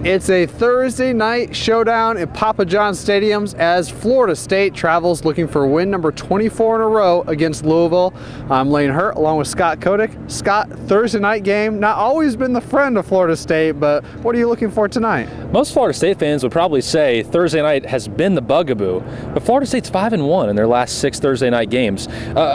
It's a Thursday night showdown at Papa John's Stadiums as Florida State travels looking for win number 24 in a row against Louisville. I'm Lane Hurt along with Scott Kotick. Scott, Thursday night game, not always been the friend of Florida State, but what are you looking for tonight? Most Florida State fans would probably say Thursday night has been the bugaboo, but Florida State's 5-1 in their last 6 Thursday night games.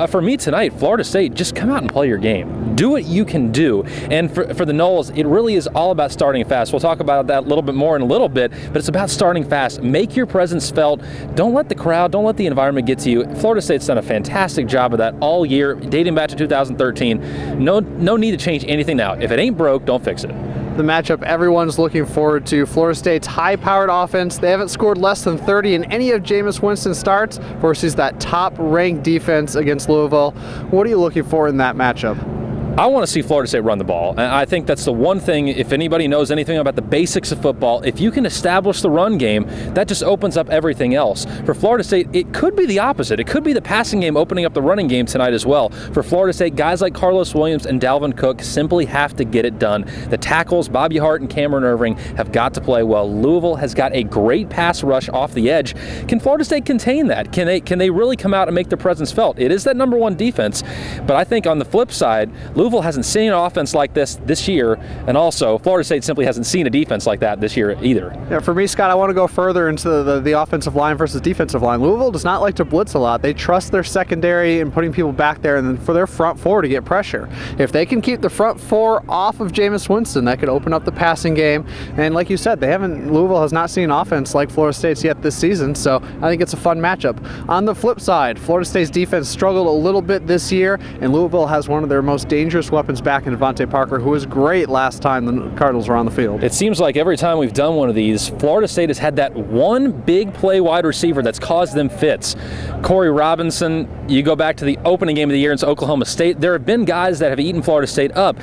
For me tonight, Florida State, just come out and play your game. Do what you can do. And for the Noles, it really is all about starting fast. We'll talk about that a little bit more in a little bit, but it's about starting fast. Make your presence felt. Don't let the crowd, don't let the environment get to you. Florida State's done a fantastic job of that all year, dating back to 2013. No need to change anything now. If it ain't broke, don't fix it. The matchup everyone's looking forward to. Florida State's high-powered offense. They haven't scored less than 30 in any of Jameis Winston's starts versus that top-ranked defense against Louisville. What are you looking for in that matchup? I want to see Florida State run the ball. And I think that's the one thing, if anybody knows anything about the basics of football, if you can establish the run game, that just opens up everything else. For Florida State, it could be the opposite. It could be the passing game opening up the running game tonight as well. For Florida State, guys like Carlos Williams and Dalvin Cook simply have to get it done. The tackles, Bobby Hart and Cameron Irving, have got to play well. Louisville has got a great pass rush off the edge. Can Florida State contain that? Can they really come out and make their presence felt? It is that number one defense, but I think on the flip side, Louisville hasn't seen an offense like this year, and also Florida State simply hasn't seen a defense like that this year either. Yeah, for me, Scott, I want to go further into the offensive line versus defensive line. Louisville does not like to blitz a lot. They trust their secondary and putting people back there, and then for their front four to get pressure. If they can keep the front four off of Jameis Winston, that could open up the passing game. And like you said, Louisville has not seen offense like Florida State's yet this season, so I think it's a fun matchup. On the flip side, Florida State's defense struggled a little bit this year, and Louisville has one of their most dangerous weapons back in Devontae Parker, who was great last time the Cardinals were on the field. It seems like every time we've done one of these, Florida State has had that one big play wide receiver that's caused them fits. Corey Robinson, you go back to the opening game of the year in Oklahoma State, there have been guys that have eaten Florida State up.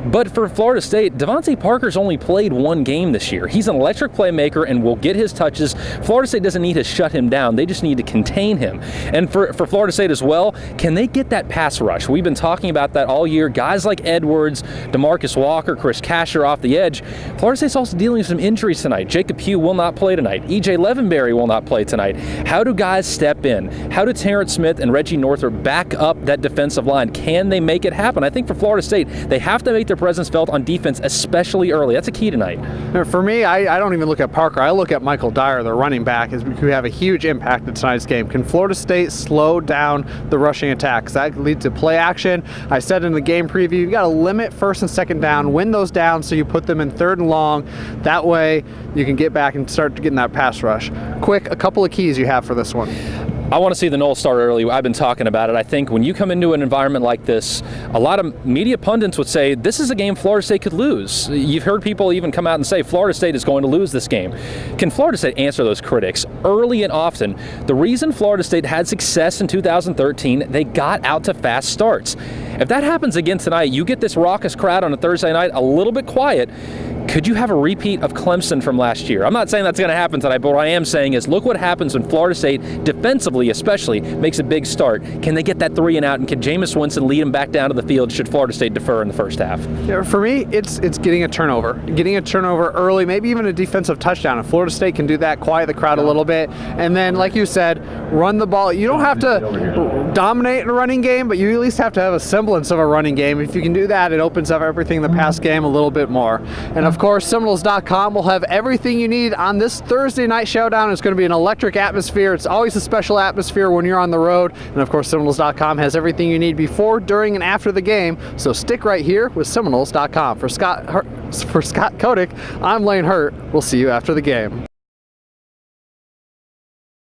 But for Florida State, Devontae Parker's only played one game this year. He's an electric playmaker and will get his touches. Florida State doesn't need to shut him down. They just need to contain him. And for Florida State as well, can they get that pass rush? We've been talking about that all year. Guys like Edwards, DeMarcus Walker, Chris Casher off the edge. Florida State's also dealing with some injuries tonight. Jacob Pugh will not play tonight. E.J. Levenberry will not play tonight. How do guys step in? How do Terrence Smith and Reggie Northrup back up that defensive line? Can they make it happen? I think for Florida State, they have to make their presence felt on defense, especially early. That's a key tonight. For me, I don't even look at Parker. I look at Michael Dyer, the running back, who have a huge impact in tonight's game. Can Florida State slow down the rushing attacks? That leads to play action. I said in the game preview, you got to limit first and second down, win those down so you put them in third and long. That way you can get back and start getting that pass rush. Quick, a couple of keys you have for this one. I want to see the Noles start early. I've been talking about it. I think when you come into an environment like this, a lot of media pundits would say this is a game Florida State could lose. You've heard people even come out and say Florida State is going to lose this game. Can Florida State answer those critics early and often? The reason Florida State had success in 2013, they got out to fast starts. If that happens again tonight, you get this raucous crowd on a Thursday night a little bit quiet. Could you have a repeat of Clemson from last year? I'm not saying that's going to happen tonight, but what I am saying is look what happens when Florida State, defensively especially, makes a big start. Can they get that 3 and out, and can Jameis Winston lead them back down to the field should Florida State defer in the first half? Yeah, for me, it's getting a turnover. Getting a turnover early, maybe even a defensive touchdown. If Florida State can do that, quiet the crowd a little bit, and then, like you said, run the ball. You don't have to dominate in a running game, but you at least have to have a semblance of a running game. If you can do that, it opens up everything in the pass game a little bit more. And of course, Seminoles.com will have everything you need on this Thursday night showdown. It's going to be an electric atmosphere. It's always a special atmosphere when you're on the road. And of course, Seminoles.com has everything you need before, during, and after the game. So stick right here with Seminoles.com. For Scott Kotick, I'm Lane Hurt. We'll see you after the game.